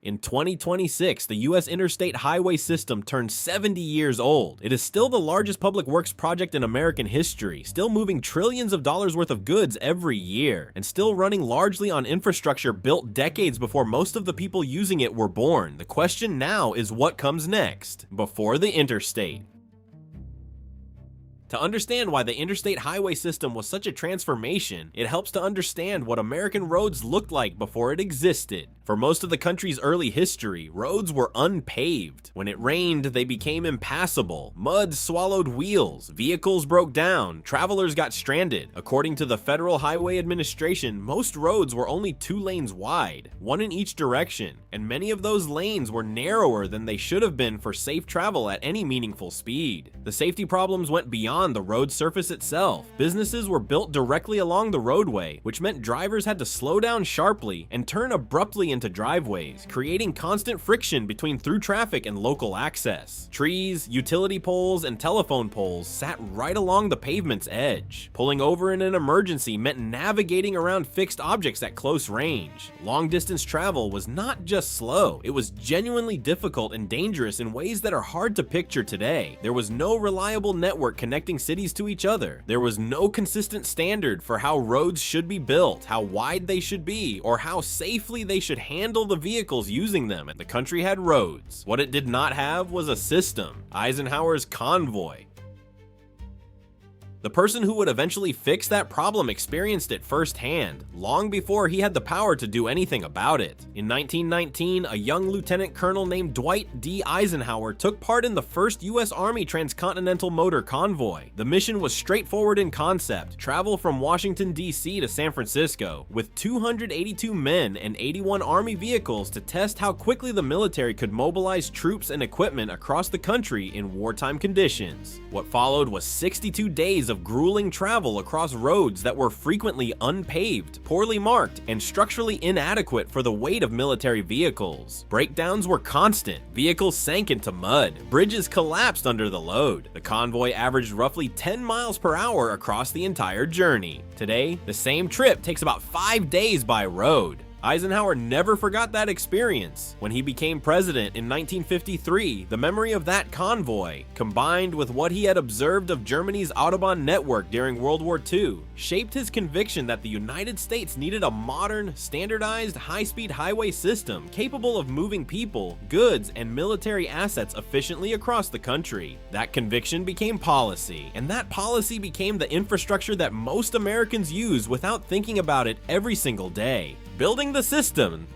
In 2026, the U.S. Interstate Highway System turned 70 years old. It is still the largest public works project in American history, still moving trillions of dollars worth of goods every year, and still running largely on infrastructure built decades before most of the people using it were born. The question now is what comes next, before the interstate. To understand why the Interstate Highway System was such a transformation, it helps to understand what American roads looked like before it existed. For most of the country's early history, roads were unpaved. When it rained, they became impassable. Mud swallowed wheels, vehicles broke down, travelers got stranded. According to the Federal Highway Administration, most roads were only 2 lanes wide, one in each direction, and many of those lanes were narrower than they should have been for safe travel at any meaningful speed. The safety problems went beyond the road surface itself. Businesses were built directly along the roadway, which meant drivers had to slow down sharply and turn abruptly into driveways, creating constant friction between through traffic and local access. Trees, utility poles, and telephone poles sat right along the pavement's edge. Pulling over in an emergency meant navigating around fixed objects at close range. Long-distance travel was not just slow, it was genuinely difficult and dangerous in ways that are hard to picture today. There was no reliable network connecting cities to each other. There was no consistent standard for how roads should be built, how wide they should be, or how safely they should handle the vehicles using them. And the country had roads. What it did not have was a system. Eisenhower's convoy. The person who would eventually fix that problem experienced it firsthand, long before he had the power to do anything about it. In 1919, a young lieutenant colonel named Dwight D. Eisenhower took part in the first U.S. Army transcontinental motor convoy. The mission was straightforward in concept: travel from Washington, D.C. to San Francisco, with 282 men and 81 Army vehicles to test how quickly the military could mobilize troops and equipment across the country in wartime conditions. What followed was 62 days of grueling travel across roads that were frequently unpaved, poorly marked, and structurally inadequate for the weight of military vehicles. Breakdowns were constant, vehicles sank into mud, bridges collapsed under the load. The convoy averaged roughly 10 miles per hour across the entire journey. Today, the same trip takes about 5 days by road. Eisenhower never forgot that experience. When he became president in 1953, the memory of that convoy, combined with what he had observed of Germany's Autobahn network during World War II, shaped his conviction that the United States needed a modern, standardized, high-speed highway system capable of moving people, goods, and military assets efficiently across the country. That conviction became policy, and that policy became the infrastructure that most Americans use without thinking about it every single day. Building the system.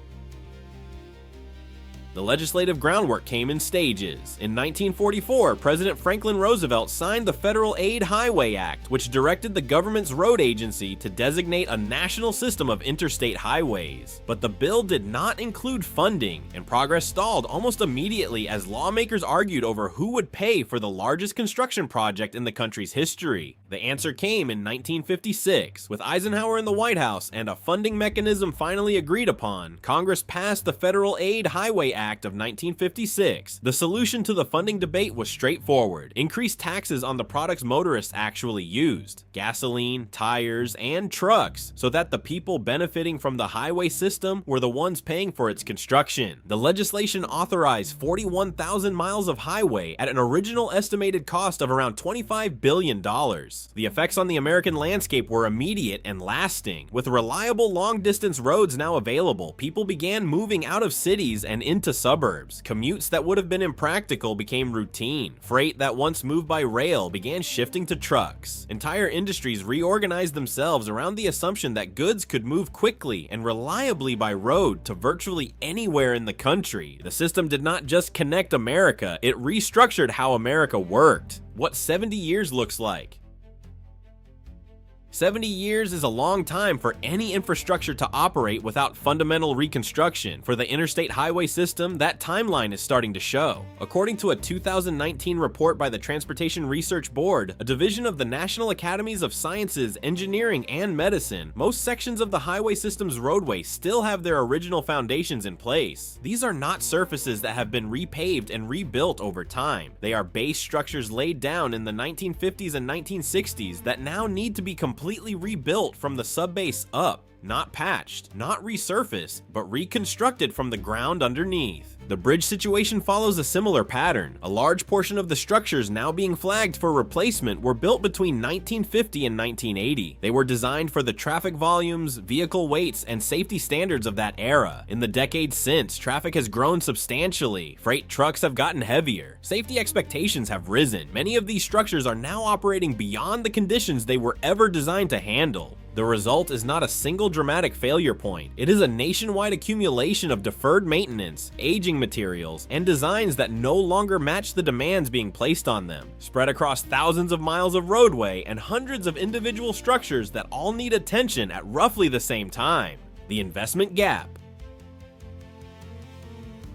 The legislative groundwork came in stages. In 1944, President Franklin Roosevelt signed the Federal Aid Highway Act, which directed the government's road agency to designate a national system of interstate highways. But the bill did not include funding, and progress stalled almost immediately as lawmakers argued over who would pay for the largest construction project in the country's history. The answer came in 1956. With Eisenhower in the White House and a funding mechanism finally agreed upon, Congress passed the Federal Aid Highway Act of 1956. The solution to the funding debate was straightforward: increase taxes on the products motorists actually used, gasoline, tires, and trucks, so that the people benefiting from the highway system were the ones paying for its construction. The legislation authorized 41,000 miles of highway at an original estimated cost of around $25 billion. The effects on the American landscape were immediate and lasting. With reliable long-distance roads now available, people began moving out of cities and into suburbs. Commutes that would have been impractical became routine. Freight that once moved by rail began shifting to trucks. Entire industries reorganized themselves around the assumption that goods could move quickly and reliably by road to virtually anywhere in the country. The system did not just connect America, it restructured how America worked. What 70 years looks like. 70 years is a long time for any infrastructure to operate without fundamental reconstruction. For the interstate highway system, that timeline is starting to show. According to a 2019 report by the Transportation Research Board, a division of the National Academies of Sciences, Engineering, and Medicine, most sections of the highway system's roadway still have their original foundations in place. These are not surfaces that have been repaved and rebuilt over time. They are base structures laid down in the 1950s and 1960s that now need to be completely rebuilt from the subbase up. not patched, not resurfaced, but reconstructed from the ground underneath. The bridge situation follows a similar pattern. A large portion of the structures now being flagged for replacement were built between 1950 and 1980. They were designed for the traffic volumes, vehicle weights, and safety standards of that era. In the decades since, traffic has grown substantially. Freight trucks have gotten heavier. Safety expectations have risen. Many of these structures are now operating beyond the conditions they were ever designed to handle. The result is not a single dramatic failure point. It is a nationwide accumulation of deferred maintenance, aging materials, and designs that no longer match the demands being placed on them, spread across thousands of miles of roadway and hundreds of individual structures that all need attention at roughly the same time. The investment gap.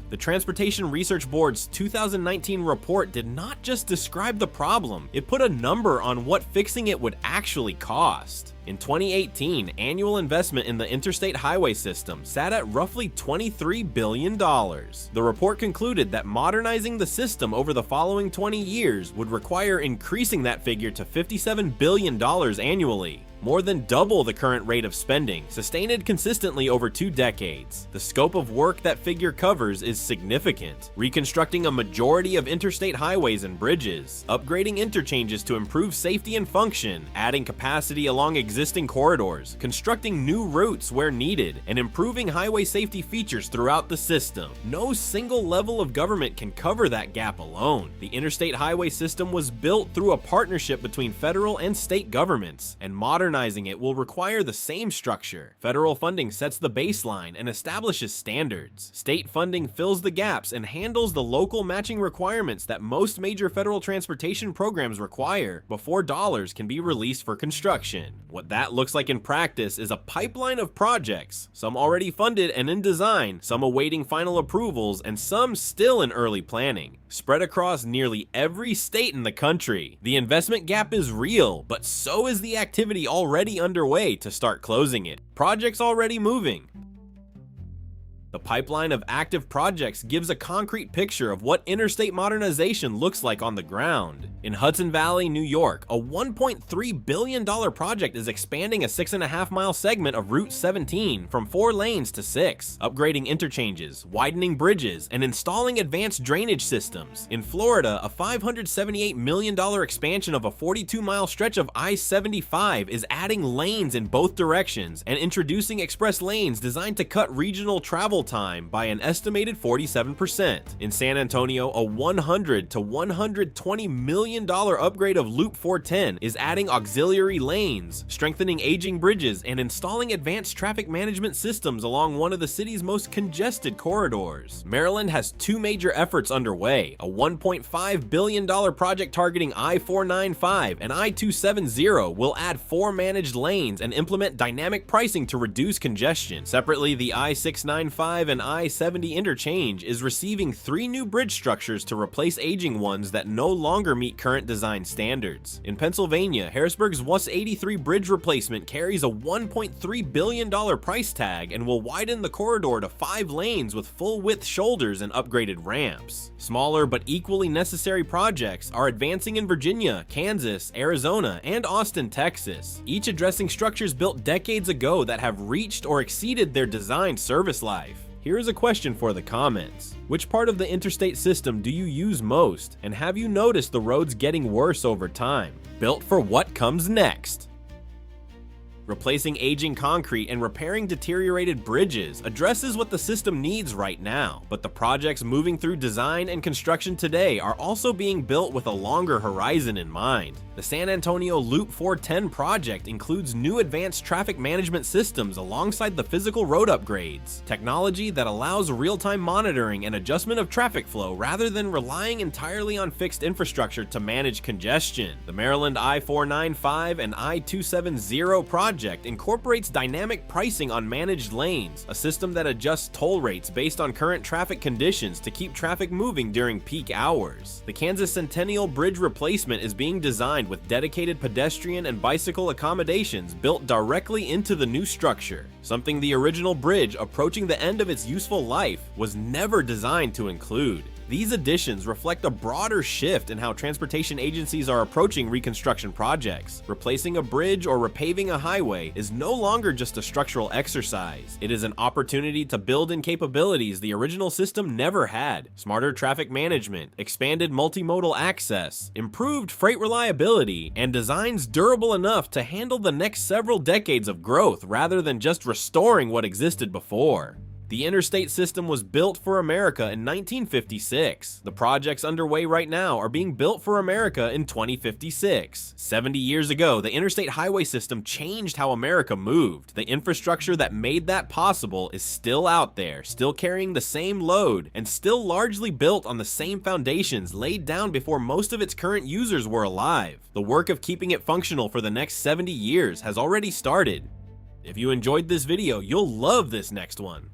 The Transportation Research Board's 2019 report did not just describe the problem, it put a number on what fixing it would actually cost. In 2018, annual investment in the Interstate Highway System sat at roughly $23 billion. The report concluded that modernizing the system over the following 20 years would require increasing that figure to $57 billion annually, more than double the current rate of spending, sustained consistently over 2 decades. The scope of work that figure covers is significant, reconstructing a majority of interstate highways and bridges, upgrading interchanges to improve safety and function, adding capacity along existing corridors, constructing new routes where needed, and improving highway safety features throughout the system. No single level of government can cover that gap alone. The Interstate Highway System was built through a partnership between federal and state governments, and modernizing it will require the same structure. Federal funding sets the baseline and establishes standards. State funding fills the gaps and handles the local matching requirements that most major federal transportation programs require before dollars can be released for construction. What that looks like in practice is a pipeline of projects, some already funded and in design, some awaiting final approvals, and some still in early planning, spread across nearly every state in the country. The investment gap is real, but so is the activity already underway to start closing it. Projects already moving. The pipeline of active projects gives a concrete picture of what interstate modernization looks like on the ground. In Hudson Valley, New York, a $1.3 billion project is expanding a 6.5-mile segment of Route 17 from 4 lanes to 6, upgrading interchanges, widening bridges, and installing advanced drainage systems. In Florida, a $578 million expansion of a 42-mile stretch of I-75 is adding lanes in both directions and introducing express lanes designed to cut regional travel time by an estimated 47%. In San Antonio, a $100 to $120 million upgrade of Loop 410 is adding auxiliary lanes, strengthening aging bridges, and installing advanced traffic management systems along one of the city's most congested corridors. Maryland has 2 major efforts underway: a $1.5 billion project targeting I-495 and I-270 will add 4 managed lanes and implement dynamic pricing to reduce congestion. Separately, the I-695 and I-70 interchange is receiving 3 new bridge structures to replace aging ones that no longer meet current design standards. In Pennsylvania, Harrisburg's WUS 83 bridge replacement carries a $1.3 billion price tag and will widen the corridor to 5 lanes with full-width shoulders and upgraded ramps. Smaller but equally necessary projects are advancing in Virginia, Kansas, Arizona, and Austin, Texas, each addressing structures built decades ago that have reached or exceeded their design service life. Here is a question for the comments. Which part of the interstate system do you use most, and have you noticed the roads getting worse over time? Built for what comes next? Replacing aging concrete and repairing deteriorated bridges addresses what the system needs right now, but the projects moving through design and construction today are also being built with a longer horizon in mind. The San Antonio Loop 410 project includes new advanced traffic management systems alongside the physical road upgrades, technology that allows real-time monitoring and adjustment of traffic flow rather than relying entirely on fixed infrastructure to manage congestion. The Maryland I-495 and I-270 project incorporates dynamic pricing on managed lanes, a system that adjusts toll rates based on current traffic conditions to keep traffic moving during peak hours. The Kansas Centennial Bridge replacement is being designed with dedicated pedestrian and bicycle accommodations built directly into the new structure. something the original bridge, approaching the end of its useful life, was never designed to include. These additions reflect a broader shift in how transportation agencies are approaching reconstruction projects. Replacing a bridge or repaving a highway is no longer just a structural exercise. It is an opportunity to build in capabilities the original system never had: smarter traffic management, expanded multimodal access, improved freight reliability, and designs durable enough to handle the next several decades of growth rather than just restoring what existed before. The interstate system was built for America in 1956. The projects underway right now are being built for America in 2056. 70 years ago, the Interstate Highway System changed how America moved. The infrastructure that made that possible is still out there, still carrying the same load, and still largely built on the same foundations laid down before most of its current users were alive. The work of keeping it functional for the next 70 years has already started. If you enjoyed this video, you'll love this next one.